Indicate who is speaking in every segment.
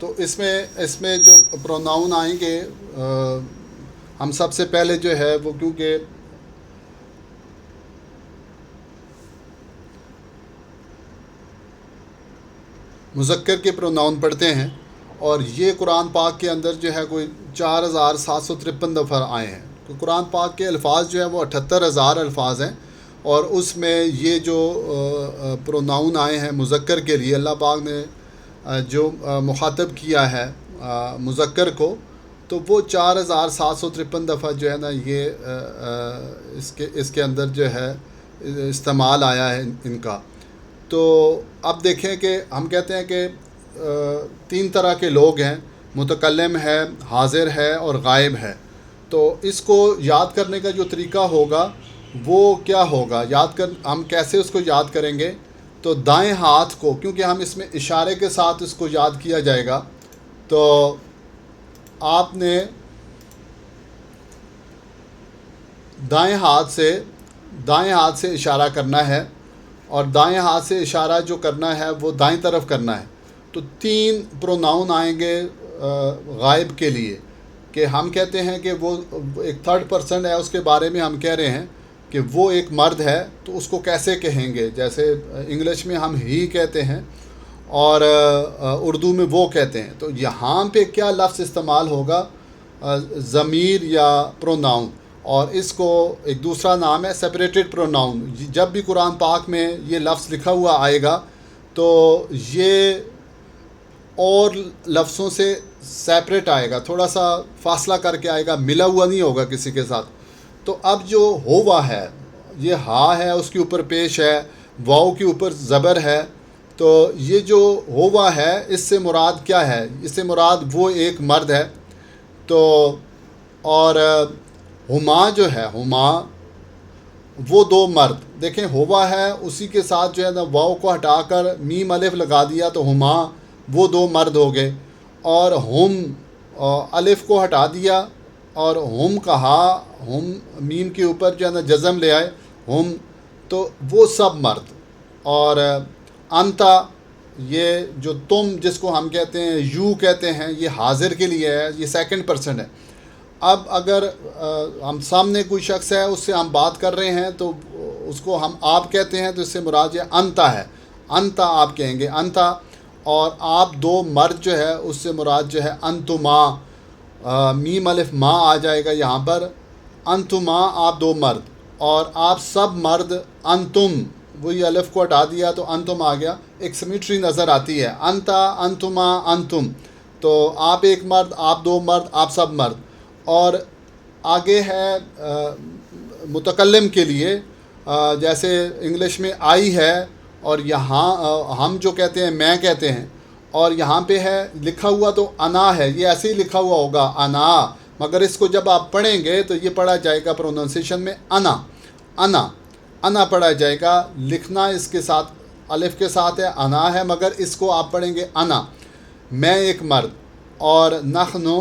Speaker 1: تو اس میں جو پروناؤن آئیں گے ہم سب سے پہلے جو ہے وہ کیونکہ مذکر کے پروناؤن پڑھتے ہیں، اور یہ قرآن پاک کے اندر جو ہے کوئی 4753 دفعہ آئے ہیں. تو قرآن پاک کے الفاظ جو ہیں وہ 78,000 الفاظ ہیں، اور اس میں یہ جو پروناؤن آئے ہیں مذکر کے لیے، اللہ پاک نے جو مخاطب کیا ہے مذکر کو، تو وہ 4753 دفعہ جو ہے نا یہ اس کے اندر جو ہے استعمال آیا ہے ان کا. تو اب دیکھیں کہ ہم کہتے ہیں کہ 3 طرح کے لوگ ہیں، متکلم ہے، حاضر ہے اور غائب ہے. تو اس کو یاد کرنے کا جو طریقہ ہوگا وہ کیا ہوگا، ہم کیسے اس کو یاد کریں گے؟ تو دائیں ہاتھ کو، کیونکہ ہم اس میں اشارے کے ساتھ اس کو یاد کیا جائے گا، تو آپ نے دائیں ہاتھ سے اشارہ کرنا ہے، اور دائیں ہاتھ سے اشارہ جو کرنا ہے وہ دائیں طرف کرنا ہے. تو 3 پروناؤن آئیں گے غائب کے لیے، کہ ہم کہتے ہیں کہ وہ ایک 3rd پرسن ہے، اس کے بارے میں ہم کہہ رہے ہیں کہ وہ ایک مرد ہے. تو اس کو کیسے کہیں گے؟ جیسے انگلش میں ہم ہی کہتے ہیں اور اردو میں وہ کہتے ہیں. تو یہاں پہ کیا لفظ استعمال ہوگا؟ ضمیر یا پروناؤن. اور اس کو ایک دوسرا نام ہے سپریٹڈ پروناؤن. جب بھی قرآن پاک میں یہ لفظ لکھا ہوا آئے گا تو یہ اور لفظوں سے سیپریٹ آئے گا، تھوڑا سا فاصلہ کر کے آئے گا، ملا ہوا نہیں ہوگا کسی کے ساتھ. تو اب جو ہوا ہے، یہ ہا ہے، اس کے اوپر پیش ہے، واؤ کے اوپر زبر ہے. تو یہ جو ہوا ہے اس سے مراد کیا ہے؟ اس سے مراد وہ ایک مرد ہے. تو اور ہما جو ہے، ہما وہ 2 مرد. دیکھیں ہوا ہے، اسی کے ساتھ جو ہے نا واؤ کو ہٹا کر میم الف لگا دیا تو ہما وہ 2 مرد ہو گئے. اور ہم الف کو ہٹا دیا اور ہم کہا، ہم میم کے اوپر جو ہے نا جزم لے آئے ہم، تو وہ سب مرد. اور انتا، یہ جو تم جس کو ہم کہتے ہیں، یو کہتے ہیں، یہ حاضر کے لیے ہے، یہ 2nd پرسن ہے. اب اگر ہم سامنے کوئی شخص ہے، اس سے ہم بات کر رہے ہیں تو اس کو ہم آپ کہتے ہیں، تو اس سے مراد یہ انتا ہے. انتا آپ کہیں گے، انتا. اور آپ 2 مرد جو ہے اس سے مراد جو ہے انتما، میم الف ما آ جائے گا یہاں پر. انتما آپ 2 مرد، اور آپ سب مرد. انتم، وہی الف کو ہٹا دیا تو انتم آ گیا. ایک سمیٹری نظر آتی ہے، انتا، انتما، انتم. تو آپ ایک مرد، آپ 2 مرد، آپ سب مرد. اور آگے ہے متکلم کے لیے، جیسے انگلش میں آئی ہے، اور یہاں ہم جو کہتے ہیں میں کہتے ہیں، اور یہاں پہ ہے لکھا ہوا تو انا ہے، یہ ایسے ہی لکھا ہوا ہوگا انا، مگر اس کو جب آپ پڑھیں گے تو یہ پڑھا جائے گا پروننسیشن میں انا. انا، انا پڑھا جائے گا. لکھنا اس کے ساتھ الف کے ساتھ ہے، انا ہے، مگر اس کو آپ پڑھیں گے انا، میں ایک مرد. اور نخنو،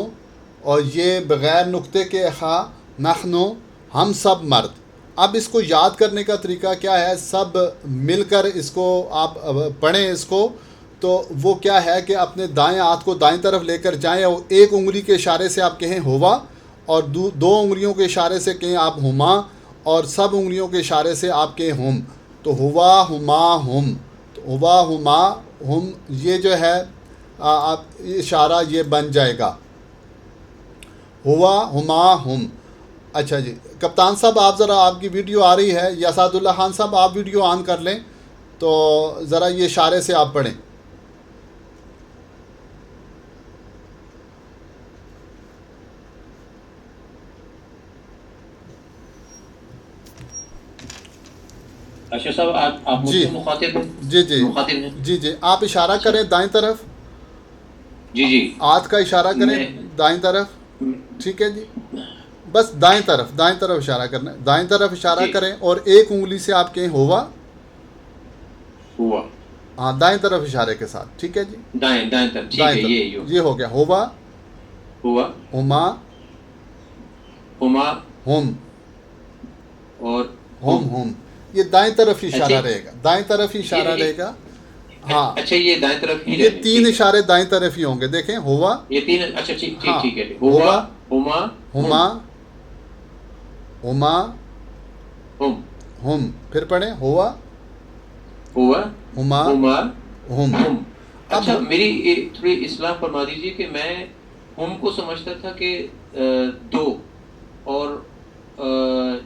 Speaker 1: اور یہ بغیر نقطے کے خا، نخنو، ہم سب مرد. اب اس کو یاد کرنے کا طریقہ کیا ہے؟ سب مل کر اس کو آپ پڑھیں اس کو. تو وہ کیا ہے کہ اپنے دائیں ہاتھ کو دائیں طرف لے کر جائیں، اور ایک انگلی کے اشارے سے آپ کہیں ہوا، اور 2 انگلیوں کے اشارے سے کہیں آپ ہما، اور سب انگلیوں کے اشارے سے آپ کہیں ہم. تو ہوا، ہما، ہم. تو ہوا، ہما، ہم، یہ جو ہے آپ اشارہ یہ بن جائے گا، ہوا، ہما، ہم. اچھا جی کپتان صاحب، آپ ذرا، آپ کی ویڈیو آ رہی ہے، یا اسد اللہ خان صاحب آپ ویڈیو آن کر لیں تو ذرا یہ اشارے سے آپ پڑھیں.
Speaker 2: اشرف صاحب آپ
Speaker 1: جی
Speaker 2: مخاطب ہیں؟
Speaker 1: جی جی
Speaker 2: مخاطب ہیں؟
Speaker 1: جی جی آپ اشارہ کریں دائیں طرف،
Speaker 2: جی
Speaker 1: ہاتھ کا اشارہ کریں
Speaker 2: میں
Speaker 1: دائیں طرف. ٹھیک ہے جی، بس دائیں طرف اشارہ کرنا ہے، دائیں طرف اشارہ
Speaker 2: جی
Speaker 1: کریں، اور ایک انگلی سے آپ کہیں ہوا،
Speaker 2: ہوا،
Speaker 1: ہاں دائیں طرف اشارے کے ساتھ. ٹھیک ہے جی،
Speaker 2: دائیں طرف، ٹھیک
Speaker 1: دائیں
Speaker 2: ہے.
Speaker 1: طرف یہ ہو گیا ہوا،
Speaker 2: ہوا،
Speaker 1: ہما،
Speaker 2: ہما،
Speaker 1: ہم،
Speaker 2: اور
Speaker 1: ہم. یہ دائیں طرف ہی اشارہ
Speaker 2: ایسے
Speaker 1: رہے گا، دائیں طرف ہی اشارہ رہے گا. ہاں
Speaker 2: اچھا یہ دائیں طرف ہی
Speaker 1: یہ
Speaker 2: رہنے،
Speaker 1: تین
Speaker 2: ٹھیک ہے۔
Speaker 1: اشارے دائیں طرف ہی ہوں گے. دیکھیں ہوا
Speaker 2: یہ تین، اچھا ٹھیک ٹھیک
Speaker 1: ہاں
Speaker 2: ٹھیک ہے، ہوا، ہما،
Speaker 1: ہما ہما
Speaker 2: ہم،
Speaker 1: ہم. پھر پڑھیں ہوا
Speaker 2: ہوا،
Speaker 1: ہما
Speaker 2: ہما،
Speaker 1: ہم.
Speaker 2: ہم۔
Speaker 1: اب
Speaker 2: اچھا میری تھوڑی اصلاح فرما دیجیے کہ میں ہم کو سمجھتا تھا کہ دو، اور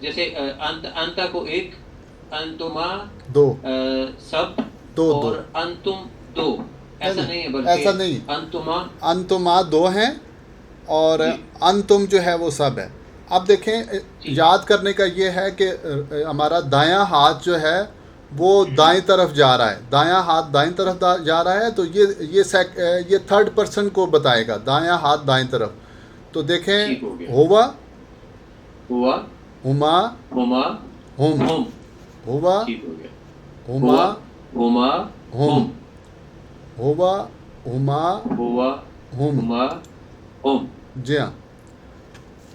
Speaker 2: جیسے انتا کو ایک، انتما
Speaker 1: دو
Speaker 2: سب،
Speaker 1: دو
Speaker 2: اور انتم دو، ایسا نہیں ہے بلکہ
Speaker 1: ایسا نہیں.
Speaker 2: انتما،
Speaker 1: انتما دو ہیں اور
Speaker 2: جی
Speaker 1: انتم جو ہے وہ سب ہے. اب دیکھیں
Speaker 2: جی
Speaker 1: یاد کرنے کا یہ ہے کہ ہمارا دایاں ہاتھ جو ہے وہ دائیں طرف جا رہا ہے. دایاں ہاتھ دائیں طرف جا رہا ہے تو یہ تھرڈ پرسن کو بتائے گا، دایاں ہاتھ دائیں طرف. تو دیکھیں
Speaker 2: ٹھیک ہو گیا،
Speaker 1: ہوا
Speaker 2: ہوا،
Speaker 1: ہما
Speaker 2: ہما،
Speaker 1: ہم.
Speaker 2: ہم،
Speaker 1: ہوا
Speaker 2: ٹھیک ہو گیا،
Speaker 1: ہما
Speaker 2: ہوا، ہما،
Speaker 1: ہم.
Speaker 2: ہم،
Speaker 1: ہوا ہما
Speaker 2: ہوا،
Speaker 1: ہم.
Speaker 2: ہما، ہم،
Speaker 1: جی ہاں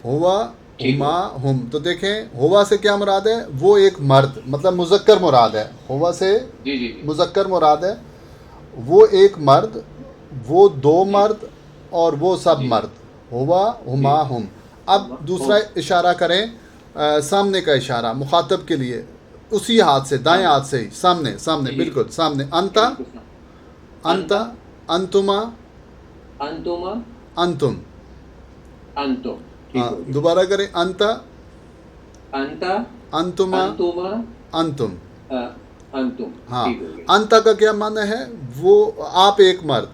Speaker 1: ہوا
Speaker 2: ٹھیک ہو
Speaker 1: ہما
Speaker 2: گیا،
Speaker 1: ہم. تو دیکھیں ہوا سے کیا مراد ہے؟ وہ ایک مرد، مطلب مذکر مراد ہے. ہوا سے
Speaker 2: جی جی جی
Speaker 1: مذکر مراد ہے. وہ ایک مرد، وہ دو
Speaker 2: جی
Speaker 1: مرد، اور وہ سب
Speaker 2: جی
Speaker 1: مرد. ہوا
Speaker 2: جی،
Speaker 1: ہما ہم. اب
Speaker 2: ہما،
Speaker 1: دوسرا
Speaker 2: ہم،
Speaker 1: اشارہ کریں، سامنے کا اشارہ مخاطب کے لیے، اسی ہاتھ سے، دائیں
Speaker 2: سامنے،
Speaker 1: ہاتھ سے ہی، سامنے سامنے
Speaker 2: جی جی
Speaker 1: بالکل سامنے.
Speaker 2: جی
Speaker 1: انتا
Speaker 2: بالکل سامنے،
Speaker 1: انتا
Speaker 2: انتا،
Speaker 1: انتما
Speaker 2: انتما،
Speaker 1: انتم.
Speaker 2: انتم، ٹھیک
Speaker 1: ہاں
Speaker 2: ہو گیا،
Speaker 1: دوبارہ کریں. انتا
Speaker 2: انتا،
Speaker 1: انتما
Speaker 2: انتما،
Speaker 1: انتم.
Speaker 2: انتم،
Speaker 1: ہاں
Speaker 2: ٹھیک ہو گیا،
Speaker 1: انتا کا کیا معنی ہے؟ وہ آپ ایک مرد.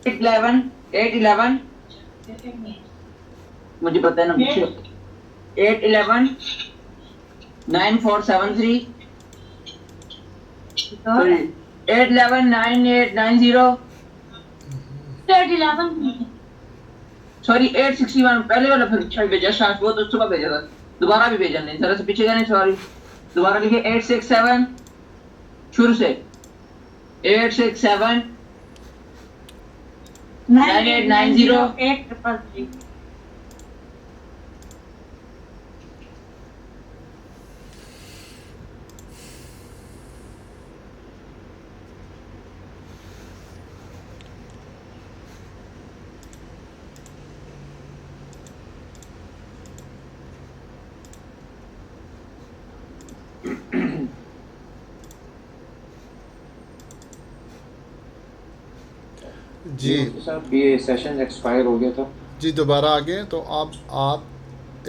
Speaker 3: ایٹ الیون مجھے پتا ہے نا، 811 9473 811 9890 سوری 861 پہلے والا پھر بھیجا، وہ تو صبح بھیجا تھا، دوبارہ بھی بھیجا نہیں، ذرا سے پیچھے جانے، سوری دوبارہ لکھے 867 شروع سے 867 9890
Speaker 1: جی
Speaker 2: مفتی صاحب یہ سیشن ایکسپائر ہو گیا تھا،
Speaker 1: جی دوبارہ آ گئے تو آپ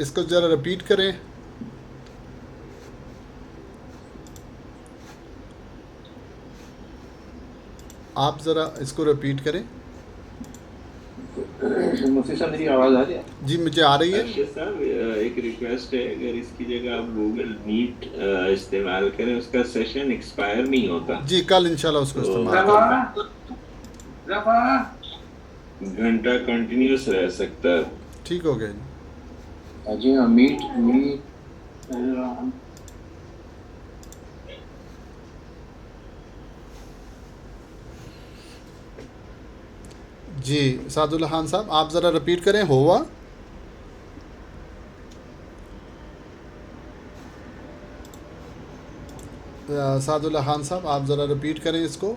Speaker 1: اس کو ذرا رپیٹ کریں. آپ ذرا اس کو رپیٹ کریں.
Speaker 2: مفتی صاحب میری آواز آ رہی ہے؟
Speaker 1: جی مجھے آ رہی ہے.
Speaker 4: ارشد صاحب ایک ریکویسٹ ہے، اگر اس کی جگہ آپ گوگل میٹ استعمال کریں، اس کا سیشن ایکسپائر نہیں ہوتا،
Speaker 1: جی کل انشاءاللہ اس کو
Speaker 4: تو
Speaker 1: استعمال کریں.
Speaker 4: گھنٹہ کنٹینیوس رہ سکتا ہے.
Speaker 1: ٹھیک ہو گیا جی.
Speaker 2: جی ہاں، میٹ
Speaker 1: جی سعد اللہ خان صاحب آپ ذرا رپیٹ کریں. ہوا سعد اللہ خان صاحب آپ ذرا رپیٹ کریں اس کو.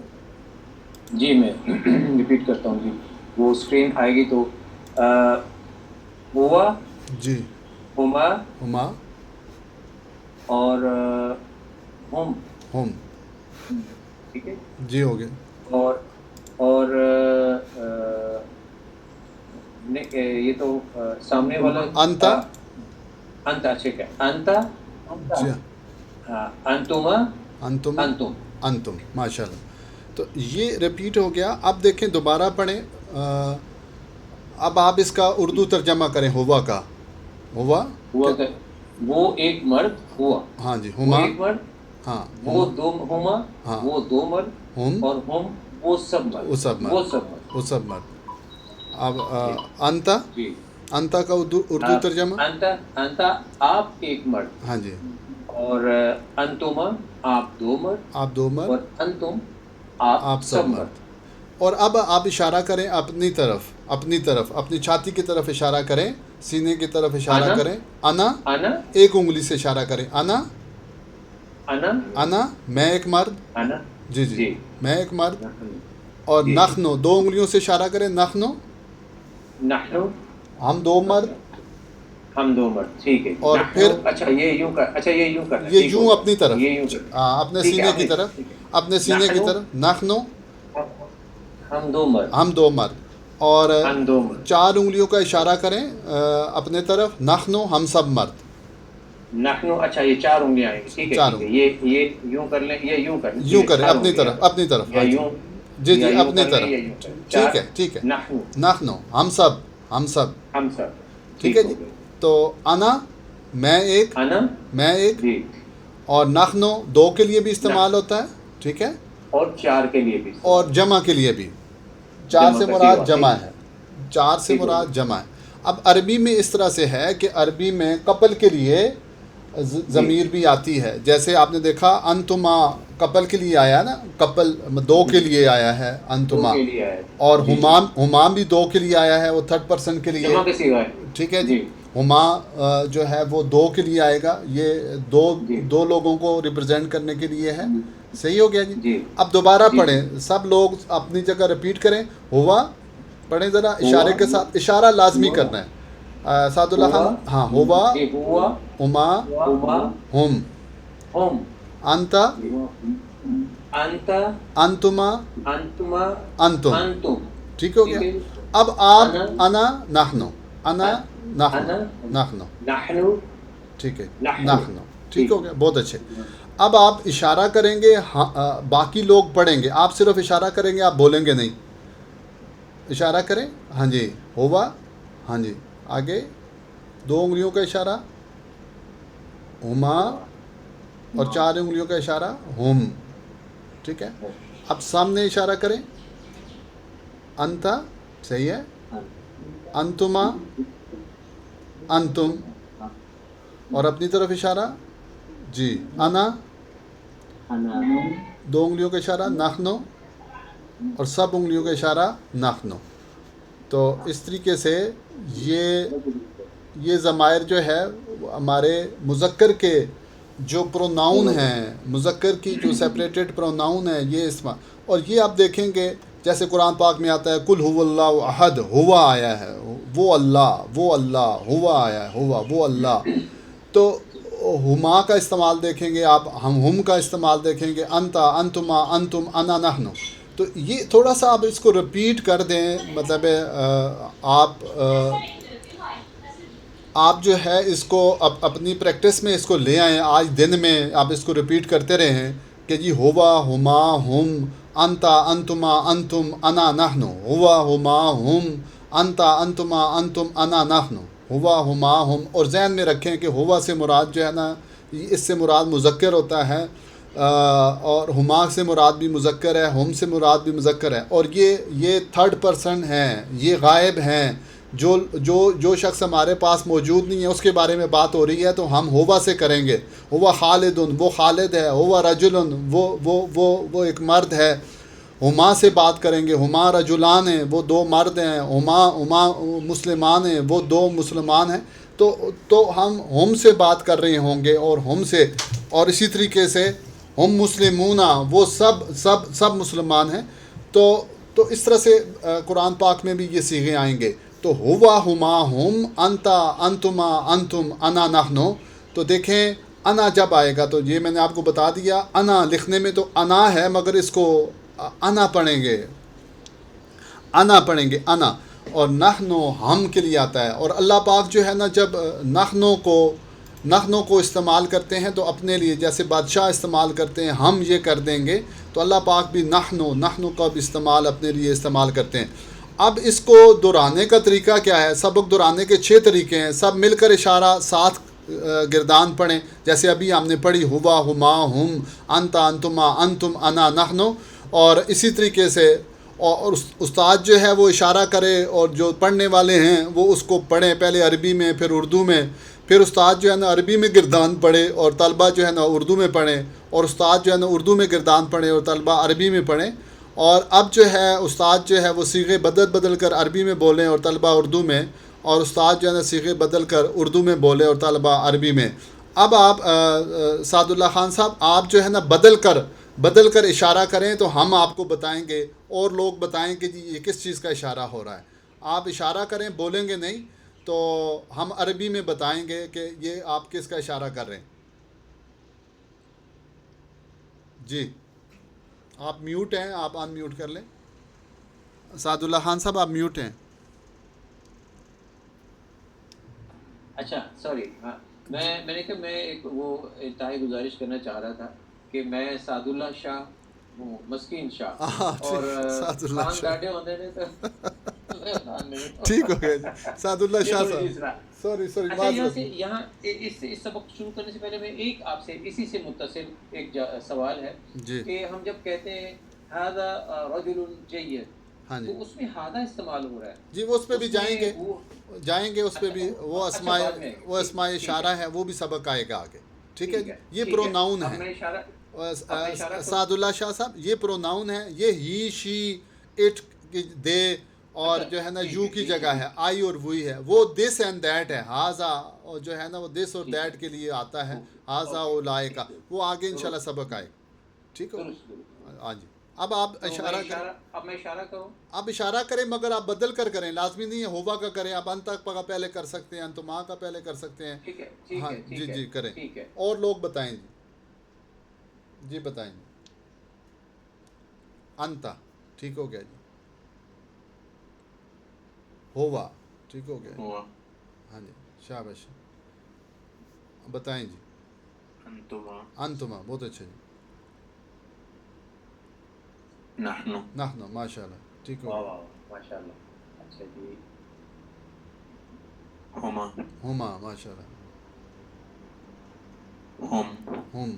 Speaker 2: جی میں ریپیٹ کرتا ہوں جی. وہ اسکرین آئے گی تو ہوا
Speaker 1: جی
Speaker 2: ہما
Speaker 1: ہما
Speaker 2: اور ہم.
Speaker 1: ہم
Speaker 2: ٹھیک ہے
Speaker 1: جی ہو گئے.
Speaker 2: اور یہ تو سامنے والا
Speaker 1: انتا
Speaker 2: انتا. ٹھیک ہے انتا
Speaker 1: جی
Speaker 2: انتما
Speaker 1: انتم
Speaker 2: انتم.
Speaker 1: انتم ماشاء اللہ. تو یہ رپیٹ ہو گیا. اب دیکھیں دوبارہ پڑھیں. اب آپ اس کا اردو ترجمہ کریں ہوا کا. ہوا
Speaker 2: وہ ایک مرد ہوا.
Speaker 1: ہاں جی
Speaker 2: وہ
Speaker 1: ہما
Speaker 2: ایک مرد
Speaker 1: ہاں
Speaker 2: وہ دو ہما
Speaker 1: ہاں
Speaker 2: وہ دو مرد
Speaker 1: ہم
Speaker 2: اور ہم وہ سب مرد.
Speaker 1: وہ سب
Speaker 2: وہ
Speaker 1: مرد
Speaker 2: سب مرد.
Speaker 1: وہ سب مرد. اب انتا
Speaker 2: جی
Speaker 1: انتا کا اردو ترجمہ.
Speaker 2: انتا آپ ایک مرد
Speaker 1: ہاں جی
Speaker 2: اور انتما آپ دو مرد
Speaker 1: آپ دو مرد
Speaker 2: اور انتم
Speaker 1: آپ
Speaker 2: آپ
Speaker 1: سب مرد. اور اب آپ اشارہ کریں اپنی طرف اپنی چھاتی کی طرف اشارہ کریں, سینے کی طرف اشارہ
Speaker 2: انا
Speaker 1: کریں. انا
Speaker 2: انا
Speaker 1: ایک انگلی سے اشارہ کریں. انا
Speaker 2: انا
Speaker 1: انا میں ایک مرد.
Speaker 2: انا
Speaker 1: جی جی
Speaker 2: جی
Speaker 1: میں ایک مرد. اور
Speaker 2: جی.
Speaker 1: نخنو دو انگلیوں سے اشارہ کریں. نخنو
Speaker 2: نحنو
Speaker 1: ہم دو مرد.
Speaker 2: ہم دو مرد. ٹھیک ہے.
Speaker 1: اور
Speaker 2: نحنو
Speaker 1: پھر
Speaker 2: اچھا یہ یوں کر اچھا یہ یوں کرنا.
Speaker 1: یہ
Speaker 2: ٹھیک
Speaker 1: یوں
Speaker 2: ہو گیا.
Speaker 1: اپنی طرف
Speaker 2: یہ یوں کرنا.
Speaker 1: اپنے
Speaker 2: ٹھیک ہے
Speaker 1: سینے کی طرف
Speaker 2: ٹھیک ہے.
Speaker 1: اپنے سینے کی
Speaker 2: نحنو
Speaker 1: طرف. نخنو
Speaker 2: ہم دو مرد
Speaker 1: ہم دو مرد. اور
Speaker 2: ہم دو مرد.
Speaker 1: چار انگلیوں کا اشارہ کریں اپنے طرف. نخنو ہم سب مرد.
Speaker 2: نحنو اچھا یہ چار انگلیاں آئیں گی. ٹھیک ہے
Speaker 1: چار
Speaker 2: ٹھیک ہے. یہ یوں کر لیں یہ یوں کر لیں.
Speaker 1: یوں کریں اپنی طرف اپنی طرف.
Speaker 2: یا
Speaker 1: ہاں جی
Speaker 2: یوں
Speaker 1: جی
Speaker 2: یا
Speaker 1: جی
Speaker 2: یوں
Speaker 1: اپنی
Speaker 2: کر لیں
Speaker 1: طرف.
Speaker 2: یا یوں کر لیں.
Speaker 1: ٹھیک
Speaker 2: چار.
Speaker 1: ہے ٹھیک ہے.
Speaker 2: نحنو
Speaker 1: نخنو ہم سب
Speaker 2: ہم سب.
Speaker 1: ٹھیک ہے
Speaker 2: ہو
Speaker 1: جی.
Speaker 2: گیا.
Speaker 1: تو انا میں ایک
Speaker 2: انا
Speaker 1: میں ایک.
Speaker 2: جی
Speaker 1: اور نخنو دو کے لیے بھی استعمال ہوتا ہے. ٹھیک ہے.
Speaker 2: اور چار کے لیے بھی
Speaker 1: اور جمع کے لیے بھی. چار سے
Speaker 2: کا
Speaker 1: مراد
Speaker 2: سوا.
Speaker 1: جمع ہے. چار سے
Speaker 2: ٹھیک ہو
Speaker 1: مراد
Speaker 2: گیا.
Speaker 1: جمع ہے. اب عربی میں اس طرح سے ہے کہ عربی میں کپل کے لیے ضمیر بھی آتی ہے. جیسے آپ نے دیکھا انتما کپل کے لیے آیا نا. کپل دو کے لیے آیا ہے انتما.
Speaker 2: دو کے لیے ہے.
Speaker 1: اور
Speaker 2: جی.
Speaker 1: ہمام بھی دو کے لیے آیا ہے. وہ تھرڈ پرسن کے لیے.
Speaker 2: جمع کے سوا ہے.
Speaker 1: ٹھیک ہے جی. ہما جو ہے وہ دو کے لیے آئے گا. یہ
Speaker 2: جی.
Speaker 1: دو لوگوں کو ریپرزینٹ کرنے کے لیے ہے. صحیح ہو گیا جی.
Speaker 2: جی.
Speaker 1: اب دوبارہ
Speaker 2: جی.
Speaker 1: پڑھیں سب لوگ اپنی جگہ رپیٹ کریں. ہوا پڑھیں ذرا اشارے کے ساتھ. اشارہ لازمی کرنا ہے. سعد اللہ خان. ہاں ہوا
Speaker 2: جی. ہوا
Speaker 1: ہما
Speaker 2: ہما
Speaker 1: ہم
Speaker 2: ہم
Speaker 1: انتا
Speaker 2: انتا
Speaker 1: انتما
Speaker 2: انتما
Speaker 1: انتم.
Speaker 2: انتم.
Speaker 1: ٹھیک ہو گیا.
Speaker 2: ٹھیک ہے.
Speaker 1: اب آپ
Speaker 2: انا
Speaker 1: انا نحنو انا نحنو
Speaker 2: انا
Speaker 1: نحنو.
Speaker 2: نحنو
Speaker 1: ٹھیک ہے
Speaker 2: نحنو.
Speaker 1: نحنو. ٹھیک ہو گیا. بہت اچھے. اب آپ اشارہ کریں گے. باقی لوگ پڑھیں گے. آپ صرف اشارہ کریں گے. آپ بولیں گے نہیں. اشارہ کریں. ہاں جی ہوا. ہاں جی آگے دو انگلیوں کا اشارہ ہما اور چار انگلیوں کا اشارہ ہم. ٹھیک ہے. اب سامنے اشارہ کریں. انتا صحیح ہے. انتما انتم اور اپنی طرف اشارہ. جی انا دو انگلیوں کا اشارہ نخنو اور سب انگلیوں کا اشارہ نخنو. تو اس طریقے سے یہ ضمائر جو ہے ہمارے مذکر کے جو پروناؤن ہیں, مذکر کی جو سیپریٹڈ پروناؤن ہیں یہ استعمال. اور یہ آپ دیکھیں گے جیسے قرآن پاک میں آتا ہے کل هو اللہ احد. ہوا آیا ہے وہ اللہ ہوا آیا ہے ہوا وہ اللہ. تو ہما کا استعمال دیکھیں گے آپ. ہم کا استعمال دیکھیں گے. انتا انتما انتم انا نحنو. تو یہ تھوڑا سا آپ اس کو رپیٹ کر دیں. مطلب آپ جو ہے اس کو اپنی پریکٹس میں اس کو لے آئیں. آج دن میں آپ اس کو رپیٹ کرتے رہیں کہ جی ہوا ہما ہم انتا انتما انتم انا نحنو. ہوا ہما ہم انتا انتما انتم انا نحنو. ہوا ہما ہم. اور ذہن میں رکھیں کہ ہوا سے مراد جو ہے نا اس سے مراد مذکر ہوتا ہے اور ہما سے مراد بھی مذکر ہے. ہم سے مراد بھی مذکر ہے. اور یہ تھرڈ پرسن ہیں. یہ غائب ہیں. جو شخص ہمارے پاس موجود نہیں ہے اس کے بارے میں بات ہو رہی ہے تو ہم ہوا سے کریں گے. ہوا خالدن وہ خالد ہے. ہوا رجلن وہ ایک مرد ہے. ہما سے بات کریں گے. ہما رجلان ہیں وہ دو مرد ہیں. ہما مسلمان ہیں وہ دو مسلمان ہیں. تو ہم سے بات کر رہے ہوں گے اور ہم سے. اور اسی طریقے سے ہم مسلمون، وہ سب مسلمان ہیں. تو اس طرح سے قرآن پاک میں بھی یہ صیغے آئیں گے. تو ہوا ہما ہم، انتا انتما انتم، انا نحنو. تو دیکھیں انا جب آئے گا تو یہ میں نے آپ کو بتا دیا، انا لکھنے میں تو انا ہے مگر اس کو انا پڑھیں گے، انا پڑھیں گے انا. اور نحنو ہم کے لیے آتا ہے. اور اللہ پاک جو ہے نا جب نحنو کو استعمال کرتے ہیں تو اپنے لیے، جیسے بادشاہ استعمال کرتے ہیں ہم یہ کر دیں گے، تو اللہ پاک بھی نحنو کا بھی استعمال اپنے لیے استعمال کرتے ہیں. اب اس کو دہرانے کا طریقہ کیا ہے؟ سبق دہرانے کے 6 طریقے ہیں. سب مل کر اشارہ ساتھ گردان پڑھیں، جیسے ابھی ہم نے پڑھی ہوا ہما ہم، انتا انتما انتم، انا نحنو. اور اسی طریقے سے اور استاد جو ہے وہ اشارہ کرے اور جو پڑھنے والے ہیں وہ اس کو پڑھیں، پہلے عربی میں پھر اردو میں، پھر استاد جو ہے نا عربی میں گردان پڑھے اور طلبہ جو ہے نا اردو میں پڑھیں، اور استاد جو ہے نا اردو میں گردان پڑھیں اور طلبہ عربی میں پڑھیں. اور اب جو ہے استاد جو ہے وہ صیغے بدل کر عربی میں بولیں اور طلبہ اردو میں، اور استاد جو ہے نا صیغے بدل کر اردو میں بولیں اور طلبہ عربی میں. اب آپ سعد اللہ خان صاحب، آپ جو ہے نا بدل کر اشارہ کریں تو ہم آپ کو بتائیں گے، اور لوگ بتائیں کہ جی یہ کس چیز کا اشارہ ہو رہا ہے. آپ اشارہ کریں، بولیں گے نہیں تو ہم عربی میں بتائیں گے کہ یہ آپ کس کا اشارہ کر رہے ہیں. جی آپ میوٹ ہیں، آپ ان میوٹ کر لیں. سعد اللہ خان صاحب آپ میوٹ ہیں.
Speaker 2: اچھا سوری، ہاں میں نے کہا میں ایک وہ انتہائی گزارش کرنا چاہ رہا تھا کہ میں سعد اللہ شاہ ہوں، مسکین شاہ، اور
Speaker 1: سعد اللہ
Speaker 2: خان
Speaker 1: شاہ
Speaker 2: ڈاڈے ہوتے نے تو میں خان نہیں ہوں.
Speaker 1: ٹھیک ہو گیا جی. سعد اللہ
Speaker 2: یہ
Speaker 1: شاہ
Speaker 2: تھوڑی سی
Speaker 1: صاحب
Speaker 2: اصلاح.
Speaker 1: سوری
Speaker 2: اچھا یہاں
Speaker 1: معذرت.
Speaker 2: سے اس سبق شروع کرنے سے پہلے میں ایک آپ سے اسی سے متصل ایک سوال ہے
Speaker 1: جی
Speaker 2: کہ ہم جب کہتے ہیں ھذا رجل جید،
Speaker 1: ہاں جی
Speaker 2: تو اس میں ھذا استعمال ہو رہا ہے.
Speaker 1: جی، وہ اس پہ بھی جائیں گے اس پہ بھی. وہ اسماء اشارہ ہے، وہ بھی سبق آئے گا آگے. ٹھیک ہے جی. یہ پروناؤن
Speaker 2: اب
Speaker 1: ہے
Speaker 2: میں اشارہ
Speaker 1: سعد اللہ شاہ صاحب، یہ پروناؤن ہے. یہ ہی شی اٹ دے، اور جو ہے نا یو کی جگہ ہے، آئی اور وہی ہے. وہ دس اینڈ دیٹ ہے. ہاذا اور جو ہے نا وہ دس اور دیٹ کے لیے آتا ہے. ہاذا اولئک، وہ آگے انشاءاللہ سبق آئے. ٹھیک ہو. ہاں جی. اب آپ اشارہ کریں.
Speaker 2: اب میں اشارہ کروں.
Speaker 1: آپ اشارہ کریں مگر آپ بدل کر کریں، لازمی نہیں ہے ہوا کا کریں. آپ ان تک کا پہلے کر سکتے ہیں، انتما کا پہلے کر سکتے ہیں.
Speaker 2: ٹھیک ہے
Speaker 1: ہاں جی جی کریں.
Speaker 2: ٹھیک ہے.
Speaker 1: اور لوگ بتائیں جی. جی بتائیں جی. انتا ٹھیک ہو گیا جی. ہوا ٹھیک ہو گیا. ہاں جی شاباش. بتائیں جی. انتما بہت اچھا جی. نحنو ماشاء اللہ ٹھیک ہو گیا.
Speaker 2: ماشاء اللہ. اچھا جی.
Speaker 1: ہما ماشاء اللہ. ہم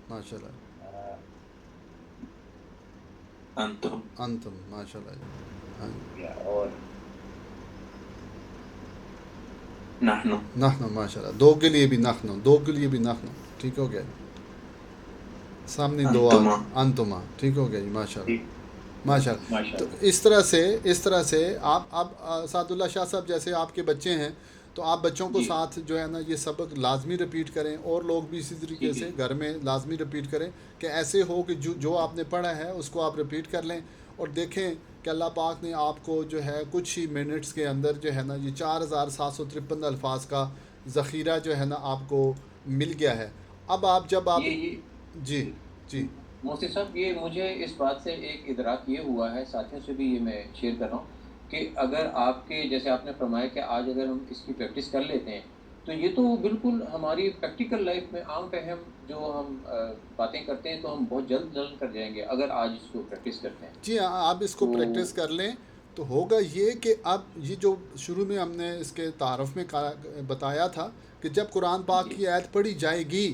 Speaker 1: ماشاء اللہ. انتم ماشاء اللہ جی. ہاں جی.
Speaker 2: اور
Speaker 1: نحنو ماشاء اللہ. دو کے لیے بھی نحنو. ٹھیک ہو گیا جی. سامنے دو انتما. ٹھیک ہو گیا جی. ماشاء اللہ ماشاء اللہ. تو اس طرح سے آپ سعد اللہ شاہ صاحب جیسے آپ کے بچے ہیں تو آپ بچوں کو ساتھ جو ہے نا یہ سبق لازمی رپیٹ کریں، اور لوگ بھی اسی طریقے سے گھر میں لازمی رپیٹ کریں کہ ایسے ہو کہ جو آپ نے پڑھا ہے اس کو آپ رپیٹ کر لیں. اور دیکھیں کہ اللہ پاک نے آپ کو جو ہے کچھ ہی منٹس کے اندر جو ہے نا یہ 4753 الفاظ کا ذخیرہ جو ہے نا آپ کو مل گیا ہے. اب آپ جب آپ جی جی
Speaker 2: محسن صاحب، یہ مجھے اس بات سے ایک ادراک یہ ہوا ہے، ساتھیوں سے بھی یہ میں شیئر کر رہا ہوں کہ اگر آپ کے جیسے آپ نے فرمایا کہ آج اگر ہم اس کی پریکٹس کر لیتے ہیں تو یہ تو بالکل ہماری پریکٹیکل لائف میں عام فہم جو ہم باتیں کرتے ہیں تو ہم بہت جلد کر جائیں گے اگر آج اس کو پریکٹس کرتے ہیں.
Speaker 1: جی ہاں، آپ اس کو پریکٹس کر لیں تو ہوگا یہ کہ اب یہ جو شروع میں ہم نے اس کے تعارف میں بتایا تھا کہ جب قرآن پاک کی آیت پڑھی جائے گی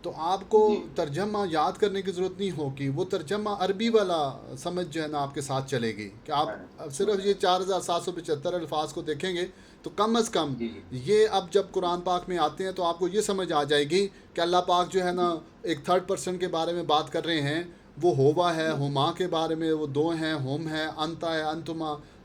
Speaker 1: تو آپ کو ترجمہ یاد کرنے کی ضرورت نہیں ہوگی. وہ ترجمہ عربی والا سمجھ جو ہے نا آپ کے ساتھ چلے گی کہ آپ صرف یہ 4775 الفاظ کو دیکھیں گے تو کم از کم یہ اب جب قرآن پاک میں آتے ہیں تو آپ کو یہ سمجھ آ جائے گی کہ اللہ پاک جو ہے نا ایک تھرڈ پرسن کے بارے میں بات کر رہے ہیں. وہ ہوا ہے، ہما کے بارے میں وہ دو ہیں، ہم ہے، انتا ہے، انتما.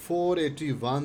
Speaker 1: 481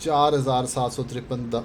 Speaker 1: 4753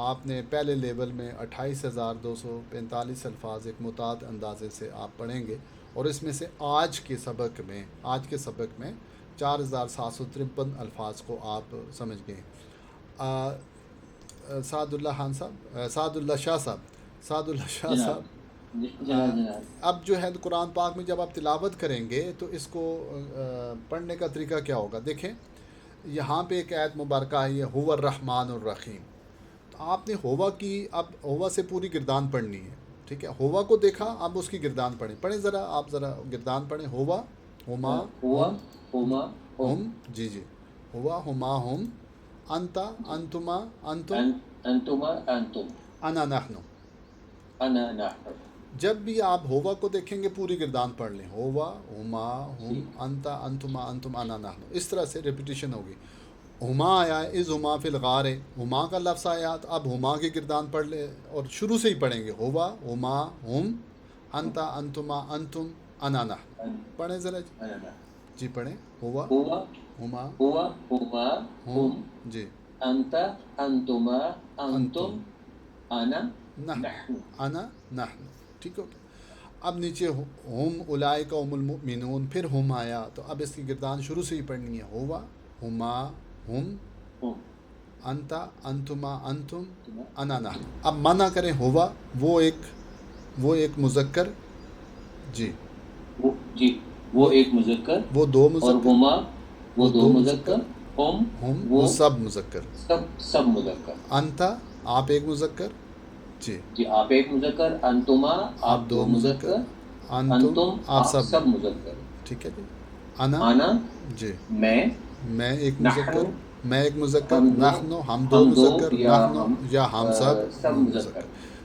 Speaker 1: آپ نے پہلے لیول میں 28,245 الفاظ ایک معتاد اندازے سے آپ پڑھیں گے، اور اس میں سے آج کے سبق میں 4,753 الفاظ کو آپ سمجھ گئے۔ سعد اللہ شاہ صاحب اب جو ہے قرآن پاک میں جب آپ تلاوت کریں گے تو اس کو پڑھنے کا طریقہ کیا ہوگا؟ دیکھیں یہاں پہ ایک آیت مبارکہ ہے، یہ هو الرحمن الرحیم، تو آپ نے ہوا کی، اب ہوا سے پوری گردان پڑھنی ہے، ٹھیک ہے؟ ہوا کو دیکھا، اب اس کی گردان پڑھیں آپ ذرا گردان پڑھیں، ہوا ہما ہم جی ہوا ہما ہم انتا انتما انتم
Speaker 2: انتما انتم
Speaker 1: انا نحن۔
Speaker 2: انا نحن،
Speaker 1: جب بھی آپ ہوا کو دیکھیں گے پوری گردان پڑھ لیں، ہوا ہما ہم انتا انتما انتم انا نحن، اس طرح سے ریپیٹیشن ہوگی۔ ہما آیا از ہما فی الغار، ہما کا لفظ آیا تو اب ہما کی گردان پڑھ لیں اور شروع سے ہی پڑھیں گے، ہوا ہما ہم انتا انتما انتم انا نحن۔ پڑھیں ذرا
Speaker 2: انا نحن،
Speaker 1: جی پڑھیں، ہوا
Speaker 2: ہوا
Speaker 1: ہما
Speaker 2: ہما
Speaker 1: ہم جی
Speaker 2: انت انتما انتم انا
Speaker 1: نحن
Speaker 2: نحن۔
Speaker 1: انا نحن، ٹھیک ہو گیا؟ اب نیچے ہم اولئک هم المؤمنون، پھر ہم آیا تو اب اس کی گردان شروع سے ہی پڑھنی ہے، ہوا ہما ہم
Speaker 2: ہم
Speaker 1: انتا انتما انتم انا نحن۔ اب منع کریں ہوا، وہ ایک مذکر، جی
Speaker 2: وہ ایک مذکر،
Speaker 1: وہ دو
Speaker 2: اور
Speaker 1: مذکر،
Speaker 2: ہما وہ دو مذکر،
Speaker 1: ہم
Speaker 2: وہ
Speaker 1: وہ سب مذکر،
Speaker 2: سب مذکر،
Speaker 1: انتا آپ ایک مذکر، جی
Speaker 2: جی آپ ایک مذکر، انتما آپ دو مذکر، انتم آپ سب مذکر،
Speaker 1: ٹھیک ہے جی۔ انا
Speaker 2: انا
Speaker 1: جی
Speaker 2: میں
Speaker 1: ایک
Speaker 2: نحن
Speaker 1: مذکر،
Speaker 2: ہم دو،
Speaker 1: نحن ہم دو مذکر،
Speaker 2: یا
Speaker 1: نحن یا ہم سب
Speaker 2: سب
Speaker 1: مذکر۔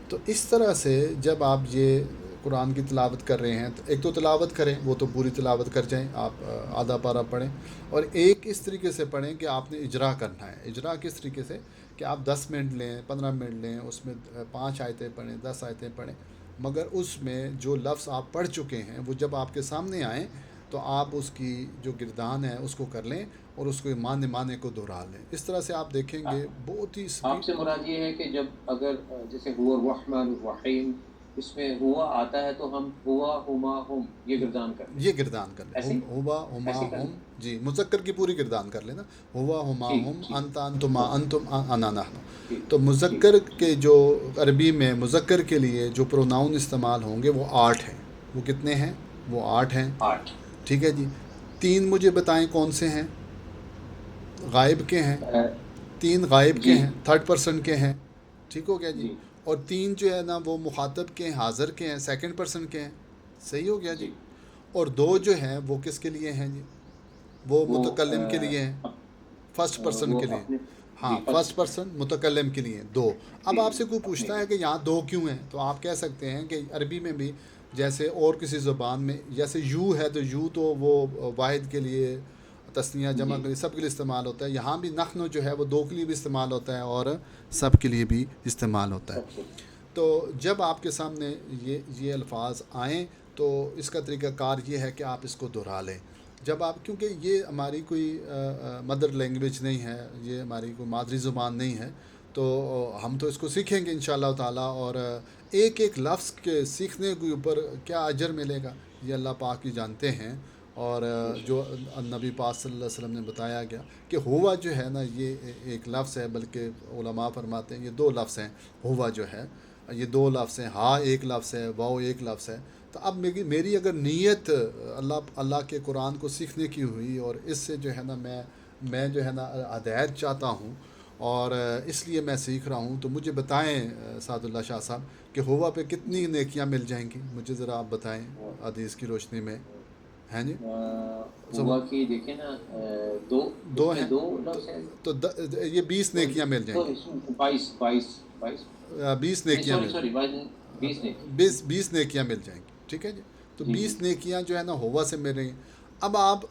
Speaker 1: تو اس طرح سے جب آپ یہ قرآن کی تلاوت کر رہے ہیں تو ایک تو تلاوت کریں، وہ تو پوری تلاوت کر جائیں، آپ آدھا پارہ پڑھیں، اور ایک اس طریقے سے پڑھیں کہ آپ نے اجرا کرنا ہے۔ اجرا کس طریقے سے کہ آپ 10 منٹ لیں، 15 منٹ لیں، اس میں 5 آیتیں پڑھیں، 10 آیتیں پڑھیں، مگر اس میں جو لفظ آپ پڑھ چکے ہیں وہ جب آپ کے سامنے آئیں تو آپ اس کی جو گردان ہے اس کو کر لیں اور اس کو معنی کو دہرا لیں۔ اس طرح سے آپ دیکھیں گے بہت ہی
Speaker 2: آپ سے مراد یہ ہے کہ جب اگر جیسے ہوا الرحمن الرحیم، اس میں ہوا آتا ہے تو ہم ہوا ہما ہم یہ گردان کر لیں،
Speaker 1: یہ گردان کر لیں، ہوا ہما ہم، جی مذکر کی پوری گردان کر لینا، ہوا ہما ہم انتا انتما انتم انا نحن۔ تو مذکر کے جو عربی میں مذکر کے لیے جو پروناؤن استعمال ہوں گے وہ 8 ہیں۔ وہ کتنے ہیں؟ وہ 8 ہیں،
Speaker 2: 8،
Speaker 1: ٹھیک ہے جی۔ 3 مجھے بتائیں کون سے ہیں؟ غائب کے ہیں، 3 غائب کے ہیں، تھرڈ پرسن کے ہیں، ٹھیک ہو گیا جی۔ اور 3 جو ہے نا وہ مخاطب کے ہیں، حاضر کے ہیں، سیکنڈ پرسن کے ہیں، صحیح ہو گیا جی۔ اور 2 جو ہیں وہ کس کے لیے ہیں جی؟ وہ متکلم کے لیے ہیں، فرسٹ پرسن کے لیے، ہاں فرسٹ پرسن متکلم کے لیے 2۔ اب آپ سے کوئی پوچھتا ہے کہ یہاں 2 کیوں ہیں، تو آپ کہہ سکتے ہیں کہ عربی میں بھی جیسے اور کسی زبان میں جیسے یو ہے تو یو تو وہ واحد کے لیے، تثنیہ جمع کے لیے، سب کے لیے استعمال ہوتا ہے، یہاں بھی نحن جو ہے وہ 2 کے لیے بھی استعمال ہوتا ہے اور سب کے لیے بھی استعمال ہوتا ہے۔ تو جب آپ کے سامنے یہ الفاظ آئیں تو اس کا طریقہ کار یہ ہے کہ آپ اس کو دہرا لیں۔ جب آپ، کیونکہ یہ ہماری کوئی مدر لینگویج نہیں ہے، یہ ہماری کوئی مادری زبان نہیں ہے، تو ہم تو اس کو سیکھیں گے انشاءاللہ تعالیٰ، اور ایک ایک لفظ کے سیکھنے کے اوپر کیا اجر ملے گا یہ اللہ پاک ہی جانتے ہیں۔ اور جو نبی پاک صلی اللہ علیہ وسلم نے بتایا گیا کہ ہوا جو ہے نا یہ ایک لفظ ہے، بلکہ علماء فرماتے ہیں یہ 2 لفظ ہیں، ہوا جو ہے یہ 2 لفظ ہیں، ہا ایک لفظ ہے، واو ایک لفظ ہے۔ تو اب میری اگر نیت اللہ کے قرآن کو سیکھنے کی ہوئی اور اس سے جو ہے نا میں جو ہے نا ہدایت چاہتا ہوں اور اس لیے میں سیکھ رہا ہوں، تو مجھے بتائیں سعد اللہ شاہ صاحب کہ ہوا پہ کتنی نیکیاں مل جائیں گی؟ مجھے ذرا آپ بتائیں حدیث کی روشنی میں، ہیں جی؟
Speaker 2: ہوا کی دیکھیں نا
Speaker 1: 2 ہیں،
Speaker 2: 2 لفظ ہیں
Speaker 1: تو یہ 20 نیکیاں مل جائیں گی، 20 نیکیاں مل جائیں گی، 20 نیکیاں مل جائیں گی، ٹھیک ہے جی۔ تو 20 نیکیاں جو ہے نا ہوا سے مل رہی ہیں۔ اب آپ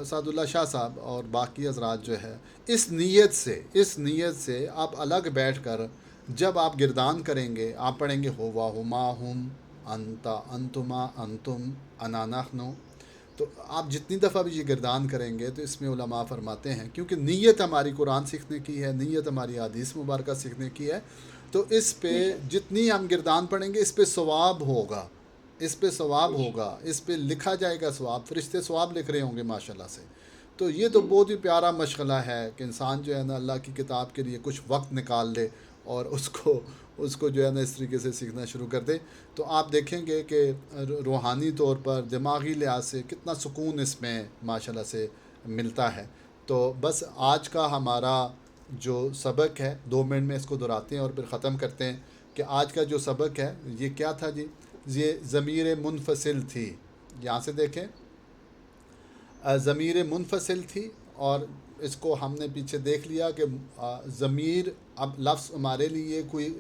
Speaker 1: سعد اللہ شاہ صاحب اور باقی حضرات جو ہے اس نیت سے آپ الگ بیٹھ کر جب آپ گردان کریں گے، آپ پڑھیں گے ہوا ہما ہم انتا انتما انتم انا نحن، تو آپ جتنی دفعہ بھی یہ گردان کریں گے تو اس میں علماء فرماتے ہیں کیونکہ نیت ہماری قرآن سیکھنے کی ہے، نیت ہماری حدیث مبارکہ سیکھنے کی ہے، تو اس پہ جتنی ہم گردان پڑھیں گے اس پہ ثواب ہوگا، اس پہ ثواب ہوگا، اس پہ لکھا جائے گا ثواب، فرشتے ثواب لکھ رہے ہوں گے ماشاءاللہ سے۔ تو یہ تو بہت ہی پیارا مشغلہ ہے کہ انسان جو ہے نا اللہ کی کتاب کے لیے کچھ وقت نکال لے اور اس کو جو ہے نا اس طریقے سے سیکھنا شروع کر دے، تو آپ دیکھیں گے کہ روحانی طور پر دماغی لحاظ سے کتنا سکون اس میں ماشاءاللہ سے ملتا ہے۔ تو بس آج کا ہمارا جو سبق ہے 2 منٹ میں اس کو دہراتے ہیں اور پھر ختم کرتے ہیں کہ آج کا جو سبق ہے یہ کیا تھا جی؟ یہ ضمیر منفصل تھی، یہاں سے دیکھیں ضمیر منفصل تھی، اور اس کو ہم نے پیچھے دیکھ لیا کہ ضمیر اب لفظ ہمارے لیے کوئی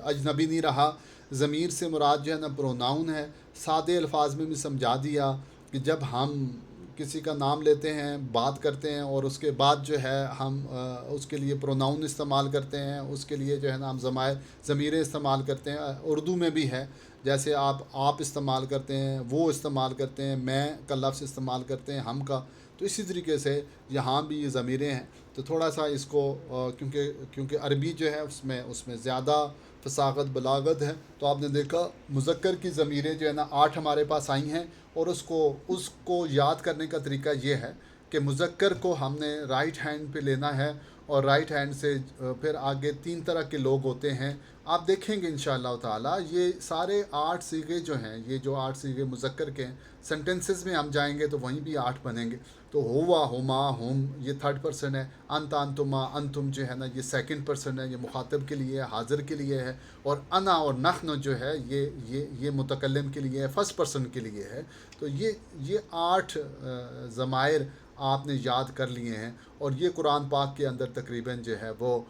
Speaker 1: اجنبی نہیں رہا، ضمیر سے مراد جو ہے نا پروناؤن ہے۔ سادے الفاظ میں بھی سمجھا دیا کہ جب ہم کسی کا نام لیتے ہیں، بات کرتے ہیں، اور اس کے بعد جو ہے ہم اس کے لیے پروناؤن استعمال کرتے ہیں، اس کے لیے جو ہے نا ہم ضمیریں استعمال کرتے ہیں۔ اردو میں بھی ہے، جیسے آپ استعمال کرتے ہیں، وہ استعمال کرتے ہیں، میں کا لفظ استعمال کرتے ہیں، ہم کا، تو اسی طریقے سے یہاں بھی یہ ضمیریں ہیں۔ تو تھوڑا سا اس کو کیونکہ عربی جو ہے اس میں زیادہ فصاحت بلاغت ہے، تو آپ نے دیکھا مذکر کی ضمیریں جو ہے نا 8 ہمارے پاس آئی ہیں، اور اس کو یاد کرنے کا طریقہ یہ ہے کہ مذکر کو ہم نے رائٹ ہینڈ پہ لینا ہے، اور رائٹ ہینڈ سے پھر آگے 3 طرح کے لوگ ہوتے ہیں، آپ دیکھیں گے انشاءاللہ تعالی یہ سارے 8 صیغے جو ہیں، یہ جو 8 صیغے مذکر کے ہیں، سنٹنسز میں ہم جائیں گے تو وہیں بھی 8 بنیں گے۔ تو ہوا، ہما، ہم یہ 3rd پرسن ہے، انت، انتما، انتم جو ہے نا یہ 2nd پرسن ہے، یہ مخاطب کے لیے ہے، حاضر کے لیے ہے، اور انا اور نحن جو ہے یہ متکلم کے لیے ہے، 1st پرسن کے لیے ہے۔ تو یہ 8 ضمائر آپ نے یاد کر لیے ہیں، اور یہ قرآن پاک کے اندر تقریباً جو ہے وہ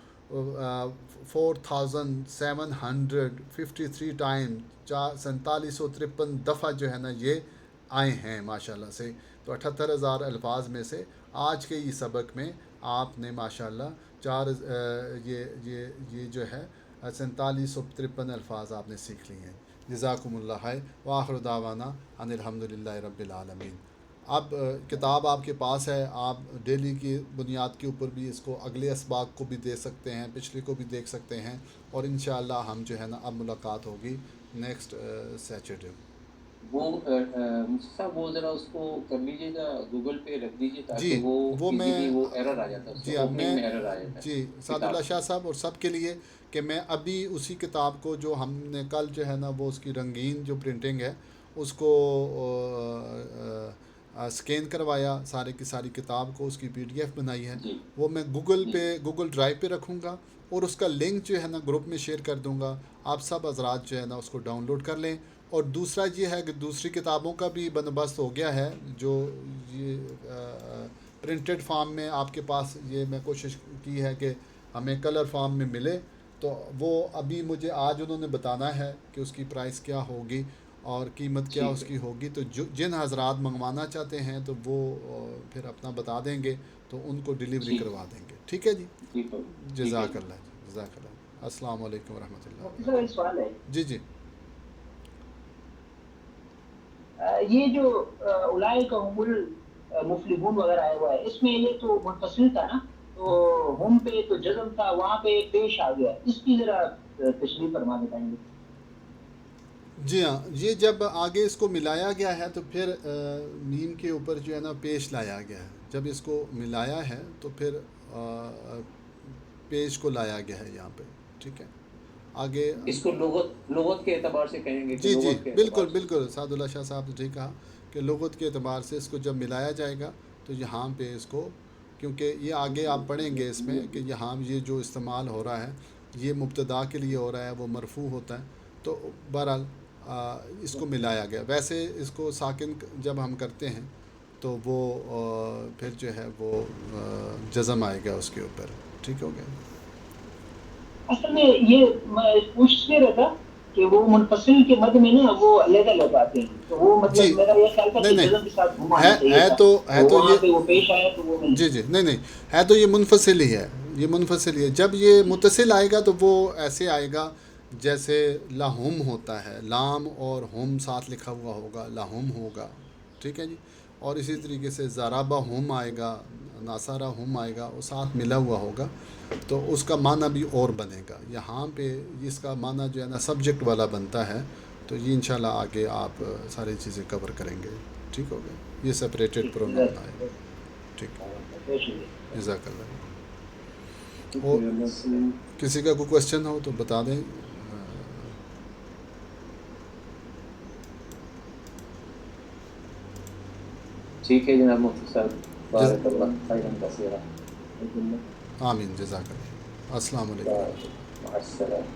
Speaker 1: 4753 ٹائم 4753 دفعہ جو ہے نا یہ آئے ہیں ماشاءاللہ سے۔ تو 78,000 الفاظ میں سے آج کے یہ سبق میں آپ نے ماشاءاللہ یہ جو ہے 4753 الفاظ آپ نے سیکھ لیے ہیں۔ جزاکم اللہ خیر، وآخر دعوانا ان الحمدللہ رب العالمین۔ اب کتاب آپ کے پاس ہے، آپ ڈیلی کی بنیاد کے اوپر بھی اس کو اگلے اسباق کو بھی دے سکتے ہیں، پچھلے کو بھی دیکھ سکتے ہیں، اور انشاءاللہ ہم جو ہے نا اب ملاقات ہوگی نیکسٹ سیچرڈے۔
Speaker 2: وہ صاحب وہ ذرا اس کو کر لیجیے گا، گوگل پہ رکھ دیجیے
Speaker 1: جی
Speaker 2: تاکہ وہ
Speaker 1: میں
Speaker 2: ایرر آ جاتا ہے،
Speaker 1: جی
Speaker 2: اوپننگ میں ایرر آ جاتا ہے
Speaker 1: جی سعد اللہ شاہ صاحب اور سب کے لیے کہ میں ابھی اسی کتاب کو جو ہم نے کل جو ہے نا وہ اس کی رنگین جو پرنٹنگ ہے اس کو اسکین کروایا، سارے کی ساری کتاب کو، اس کی PDF بنائی ہے،
Speaker 2: جی
Speaker 1: وہ میں گوگل ڈرائیو پہ رکھوں گا، اور اس کا لنک جو ہے نا گروپ میں شیئر کر دوں گا، آپ سب حضرات جو ہے نا اس کو ڈاؤن لوڈ کر لیں۔ اور دوسرا یہ ہے کہ دوسری کتابوں کا بھی بندوبست ہو گیا ہے، جو یہ پرنٹڈ فارم میں آپ کے پاس، یہ میں کوشش کی ہے کہ ہمیں کلر فارم میں ملے، تو وہ ابھی مجھے آج انہوں نے بتانا ہے کہ اس کی پرائس کیا ہوگی اور قیمت کیا اس کی ہوگی، تو جن حضرات منگوانا چاہتے ہیں تو وہ پھر اپنا بتا دیں گے تو ان کو ڈیلیوری کروا دیں گے۔ ٹھیک ہے جی، جزاک اللہ، جزاک اللہ، السلام علیکم ورحمۃ اللہ۔
Speaker 3: ایک سوال ہے،
Speaker 1: جی
Speaker 3: یہ جو اولئک هم المفلحون وغیرہ آیا ہوا ہے، اس میں یہ تو منفصل تھا نا، تو ہم پہ تو جزم تھا، وہاں پہ پیش آ گیا، اس کی ذرا تشریح فرما بتائیں گے؟
Speaker 1: جی ہاں، یہ جب آگے اس کو ملایا گیا ہے تو پھر میم کے اوپر جو ہے نا پیش لایا گیا ہے، جب اس کو ملایا ہے تو پھر پیش کو لایا گیا ہے یہاں پہ۔ ٹھیک ہے، آگے
Speaker 2: اس کو لغت کے اعتبار سے کہیں گے کہ
Speaker 1: جی
Speaker 2: لغت کے
Speaker 1: بالکل
Speaker 2: اعتبار سے۔
Speaker 1: بالکل، سعد اللہ شاہ صاحب نے ٹھیک کہا کہ لغت کے اعتبار سے اس کو جب ملایا جائے گا تو یہاں پہ اس کو، کیونکہ یہ آگے آپ پڑھیں گے اس میں کہ یہاں یہ جو استعمال ہو رہا ہے یہ مبتدا کے لیے ہو رہا ہے، وہ مرفوع ہوتا ہے، تو بہرحال اس کو ملایا گیا۔ ویسے اس کو ساکن جب ہم کرتے ہیں تو وہ پھر جو ہے وہ جزم آئے گا اس کے اوپر۔ ٹھیک ہو گیا؟
Speaker 3: اصل میں یہ میں پوچھ رہا تھا کہ وہ منفصل کے مد میں نا وہ علیحدہ الگ آتے ہیں، تو وہ مطلب میرا یہ خیال تھا کہ جزم کے ساتھ گھما آنا چاہیے تھا، تو وہاں پہ وہ پیش آیا تو وہ
Speaker 1: جی نہیں ہے، تو یہ منفصل ہی ہے، یہ منفصل ہی ہے۔ جب یہ متصل آئے گا تو وہ ایسے آئے گا جیسے لہم ہوتا ہے، لام اور ہم ساتھ لکھا ہوا ہوگا، لہم ہوگا۔ ٹھیک ہے جی، اور اسی طریقے سے ضربہ ہم آئے گا، ناصرہ ہم آئے گا، وہ ساتھ ملا ہوا ہوگا تو اس کا معنی بھی اور بنے گا. یہاں پہ اس کا معنی جو ہے نا سبجیکٹ والا بنتا ہے. تو یہ انشاءاللہ آگے آپ ساری چیزیں کور کریں گے. ٹھیک ہو گیا، یہ سپریٹڈ پروناؤن آئے گا. ٹھیک،
Speaker 3: بہت شکریہ.
Speaker 1: جزاک اللہ. اور کسی کا کوئی کوشچن ہو تو بتا دیں.
Speaker 2: ٹھیک ہے جناب مفتی صاحب، بارک اللہ خیرا کثیرا.
Speaker 1: آمین، جزاک اللہ. السلام علیکم.
Speaker 2: مع السلامہ.